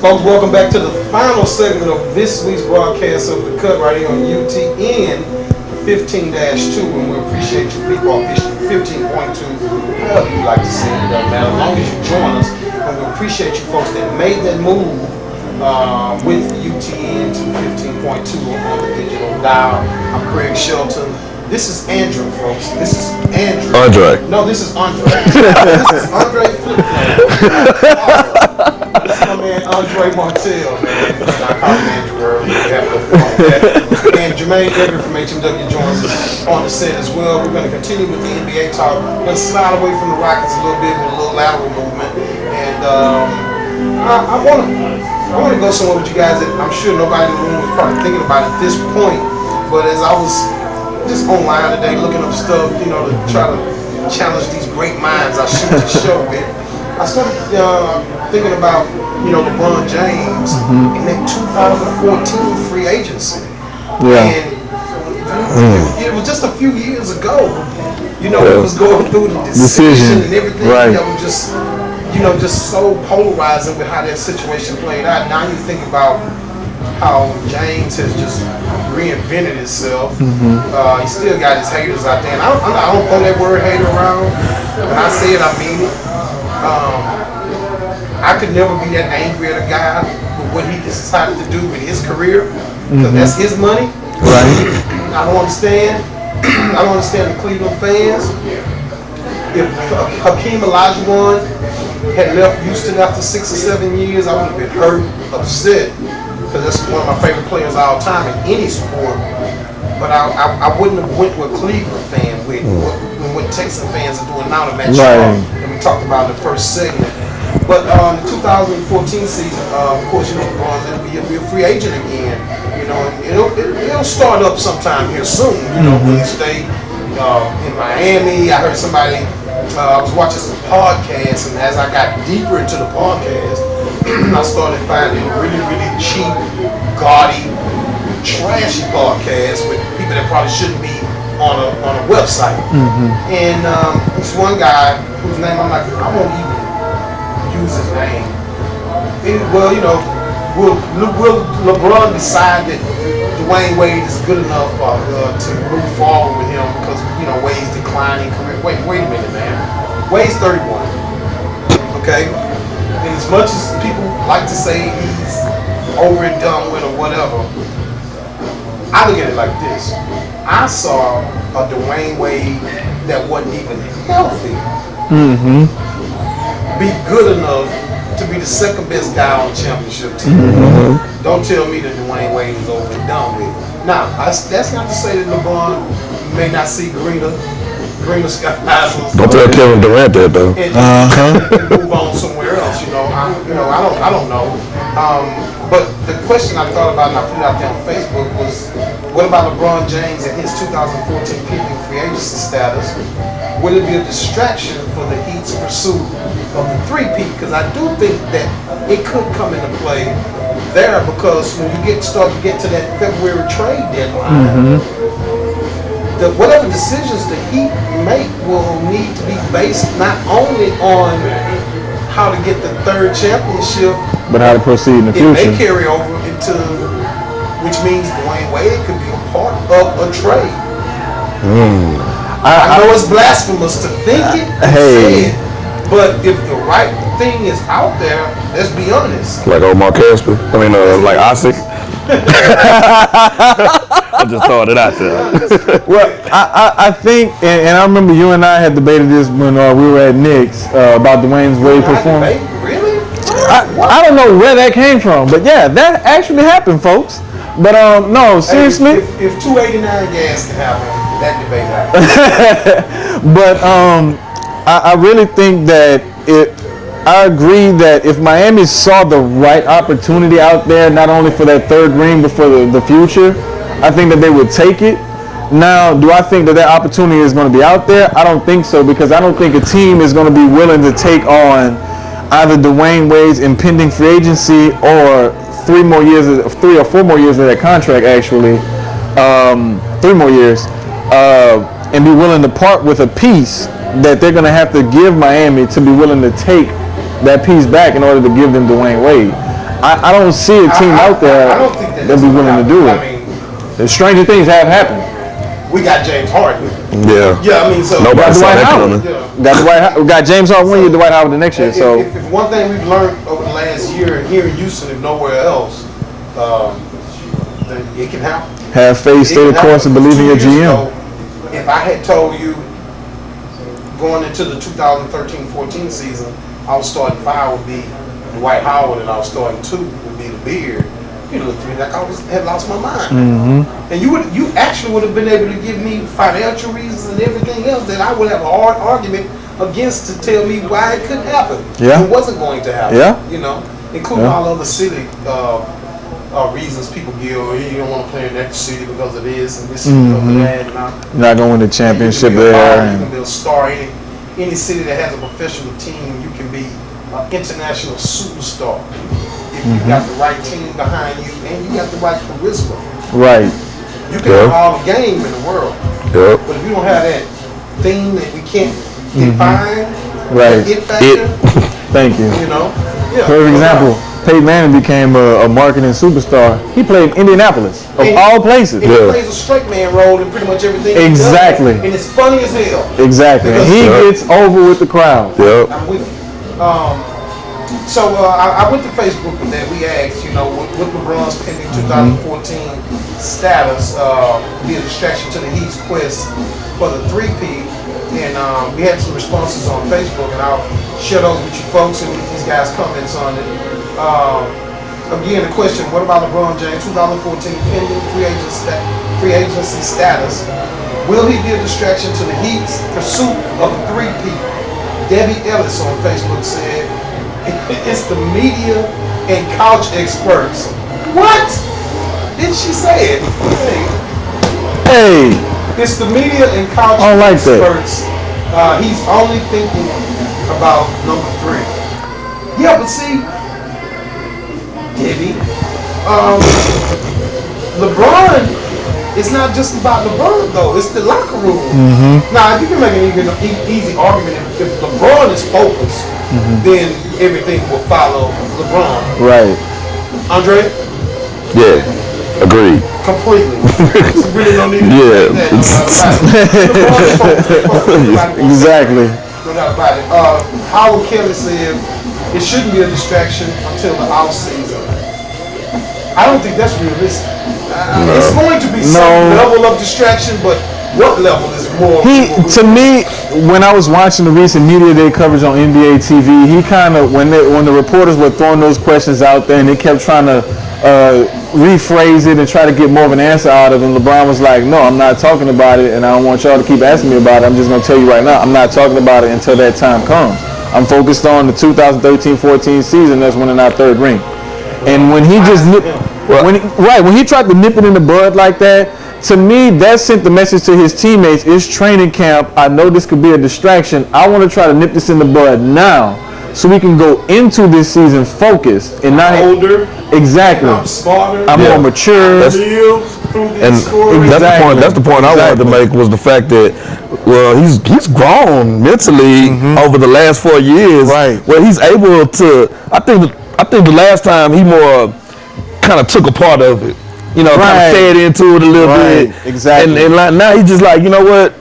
Folks, welcome back to the final segment of this week's broadcast of The Cut right here on UTN 15-2, and we appreciate you people on 15.2, however you like to say it, doesn't matter, as long as you join us, and we appreciate you folks that made that move with UTN to 15.2 on the digital dial. I'm Craig Shelton. This is Andrew, folks. This is Andrew. Andre. No, this is Andre. This is Andre Flip-Flop. This is my man Andre Martel, man. I called him Andrew earlier. We have a little fun with that. And Jermaine Everett from HMW joins us on the set as well. We're going to continue with the NBA talk. We're going to slide away from the Rockets a little bit with a little lateral movement. And I want to go somewhere with you guys that I'm sure nobody in the room was probably thinking about at this point. But as I was just online today looking up stuff, you know, to try to challenge these great minds I shoot the show with, I started thinking about, you know, LeBron James in that 2014 free agency. Yeah. And it was just a few years ago, you know, it was going through the decision and everything that was just, you know, just so polarizing with how that situation played out. Now you think about how James has just reinvented himself. He still got his haters out there. And I don't throw that word hater around. When I say it, I mean it. I could never be that angry at a guy with what he decided to do with his career, because that's his money. Right. I don't understand. I don't understand the Cleveland fans. If Hakeem Olajuwon had left Houston after 6 or 7 years, I would have been hurt, upset, because that's one of my favorite players of all time in any sport. But I wouldn't have went with a Cleveland fan with what Texas fans are doing now to match up. And we talked about in the first segment. But the 2014 season, of course, you know, LeBron's going to be a free agent again. You know, and it'll start up sometime here soon. You know, when he stay in Miami. I heard somebody. I was watching some podcasts, and as I got deeper into the podcast, I started finding really, really cheap, gaudy, trashy podcasts with people that probably shouldn't be on a website. And this one guy whose name I'm like, I won't even use his name. Well, you know, will LeBron decide that Dwayne Wade is good enough to move forward with him because, you know, Wade's declining career? Wait a minute, man. Wade's 31. Okay? And as much as people like to say he's over and done with or whatever, I look at it like this. I saw a Dwayne Wade that wasn't even healthy be good enough to be the second best guy on the championship team. Don't tell me that Dwayne Wade is over and done with. Now, that's not to say that LeBron may not see greener skies. Don't tell Kevin Durant that though. And move on somewhere else. You know, I don't know. But the question I thought about and I put it out there on Facebook was, what about LeBron James and his 2014 pending free agency status? Will it be a distraction for the Heat's pursuit of the three-peat? Because I do think that it could come into play there, because when you start to get to that February trade deadline, whatever decisions the Heat make will need to be based not only on how to get the third championship, but how to proceed in the future. It may carry over into, which means Dwayne Wade could be a part of a trade. I know it's blasphemous to think it, say it, but if the right thing is out there, let's be honest. Like Omar Casper? I mean, like Osik? I just thought it out there. Well, I think, and I remember you and I had debated this when we were at Knicks about Dwayne Wade's performance. Really? I don't know where that came from, but yeah, that actually happened, folks. But no, seriously. If 289 gas can happen, that debate happens. But I really think that I agree that if Miami saw the right opportunity out there, not only for that third ring, but for the future, I think that they would take it. Now, do I think that opportunity is going to be out there? I don't think so, because I don't think a team is going to be willing to take on either Dwayne Wade's impending free agency or 3 or 4 more years of that contract, actually, 3 more years, and be willing to part with a piece that they're going to have to give Miami to be willing to take that piece back in order to give them Dwayne Wade. I don't see a team out there I don't think that'll be willing to do it. I mean, The stranger things have happened. we got James Harden. Yeah. Yeah, I mean, so Nobody saw Dwight that Howard. coming. We got James Harden 1 year, Dwight Howard the next year. So if one thing we've learned over the last year here in Houston, if nowhere else, then it can happen. have faith, stay the course, and believe in your 2 years GM. ago, if I had told you going into the 2013-14 season, our starting five would be Dwight Howard and our starting two would be the Beard, you looked at me like I had lost my mind. Mm-hmm. And you actually would have been able to give me financial reasons and everything else that I would have a hard argument against to tell me why it couldn't happen. Yeah. It wasn't going to happen. Yeah. You know, including all other city reasons people give. Oh, you don't want to play in that city because of this and this city because of that. And You're not going to win the championship you can be a there. star, you can be a star. Any city that has a professional team, you can be an international superstar if you got the right team behind you and you got the right charisma. Right. You can have all the game in the world, Yep. but if you don't have that thing that we can't define, Right. that it factor, Thank you. you know. Yeah. Perfect example. Peyton Manning became a marketing superstar. He played in Indianapolis, of And- all places. And he plays a straight man role in pretty much everything. Exactly. He does. And it's funny as hell. Exactly. And he gets over with the crowd. Yep. I'm with you. So I went to Facebook with that. We asked, you know, with LeBron's pending 2014 status, be a distraction to the Heat's quest for the three-peat. And we had some responses on Facebook, and I'll share those with you folks and with these guys' comments on it. Again, the question: what about LeBron James 2014 pending free agency status? Will he be a distraction to the Heat's pursuit of a three-peat? Debbie Ellis on Facebook said, "It's the media and couch experts." What? Didn't she say it? Hey, It's the media and couch I like that. experts. He's only thinking about number 3. Yeah, but see, Debbie, LeBron, it's not just about LeBron though. It's the locker room. Now, you can make an easy argument if LeBron is focused, then everything will follow LeBron. right. Andre? Yeah. Agreed. Completely. You really don't need to Yeah. that. LeBron is focused. Exactly. No doubt about it. Howard Kelly said it shouldn't be a distraction until the off season. I don't think that's realistic. It's going to be some level of distraction, but what level is more? To me, when I was watching the recent media day coverage on NBA TV, he kind of when the reporters were throwing those questions out there and they kept trying to rephrase it and try to get more of an answer out of him, LeBron was like, "No, I'm not talking about it, and I don't want y'all to keep asking me about it. I'm just going to tell you right now, I'm not talking about it until that time comes. I'm focused on the 2013-14 season. That's winning our 3rd ring." And when he just when he tried to nip it in the bud like that, to me, that sent the message to his teammates: it's training camp. I know this could be a distraction. I want to try to nip this in the bud now, so we can go into this season focused and not older. Exactly. I'm smarter. I'm more mature. And that's the point I wanted to make was the fact that he's grown mentally over the last 4 years. Right. Where he's able to. I think the last time he more kind of took a part of it. You know, kind of fed into it a little bit. Exactly. And like, now he's just like, you know what?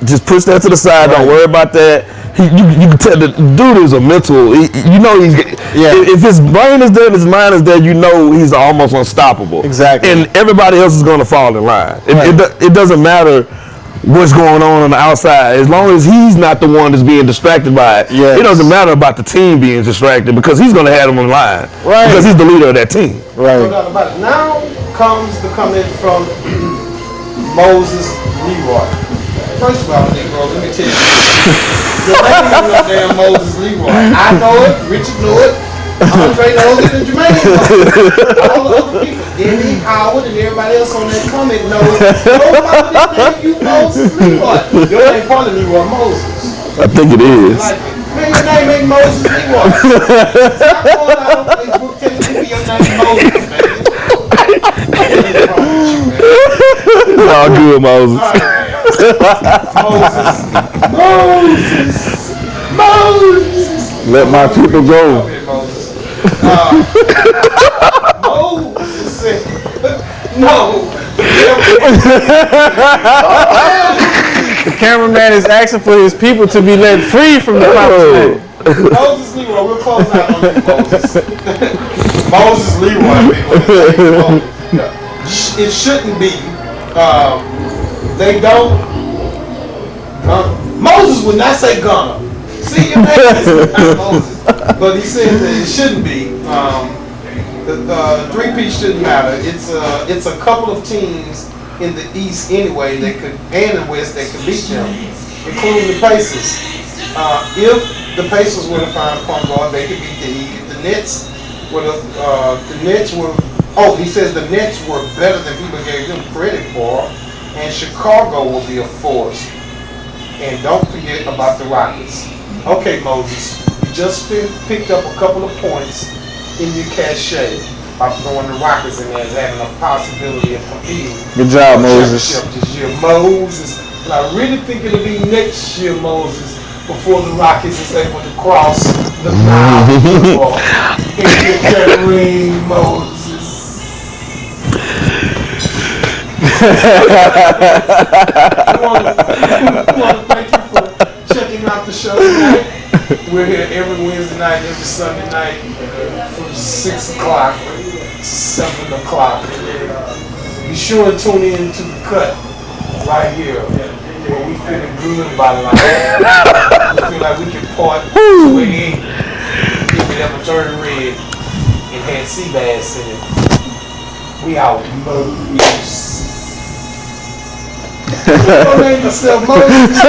Just push that to the side. Don't worry about that. You can tell the dude is a mental. If his brain is there, and his mind is there, you know he's almost unstoppable. Exactly. And everybody else is going to fall in line. It doesn't matter what's going on the outside. As long as he's not the one that's being distracted by it, it doesn't matter about the team being distracted because he's going to have them in line. Right. Because he's the leader of that team. Right. No doubt about it. Now comes the comment from Moses Leroy. First of all, Negro, let me tell you. Jermaine knows no damn Moses Leroy. I know it, Richard knew it, Andre knows it, and Jermaine knows it. All the other people, Debbie, Howard, and everybody else on that comment knows nobody named you Moses Leroy. Your name probably Leroy Moses. I think it is. Like, man, your name ain't Moses Leroy. Stop going out on Facebook telling people your name is Moses, man. It's all good, Moses. Moses. Let my people go. No. The cameraman is asking for his people to be let free from the promised land. Moses Leroy, we'll close out on you, Moses. Moses Leroy, it shouldn't be. They don't. Moses would not say gonna. See, you man, Moses. But he said that it shouldn't be. The three-piece shouldn't matter. It's a couple of teams in the East anyway that could, and the West, that could beat them, including the Pacers. If the Pacers were to find a point guard, they could beat the Heat. If the Nets were he says the Nets were better than people gave them credit for, and Chicago will be a force. And don't forget about the Rockets. Okay, Moses, you just picked up a couple of points in your cachet by throwing the Rockets in there as having a possibility of competing. Good job, Moses. This year, Moses. And I really think it'll be next year, Moses, before the Rockets is able to cross the Nile football and get that ring, Moses. I want to thank you for checking out the show tonight. We're here every Wednesday night, every Sunday night from 6 o'clock to 7 o'clock. Be sure to tune in to the cut right here where we feeling good about life. We feel like we can part 288 if it ever turned red and had sea bass in it. We out, Moses. Don't name yourself Moses.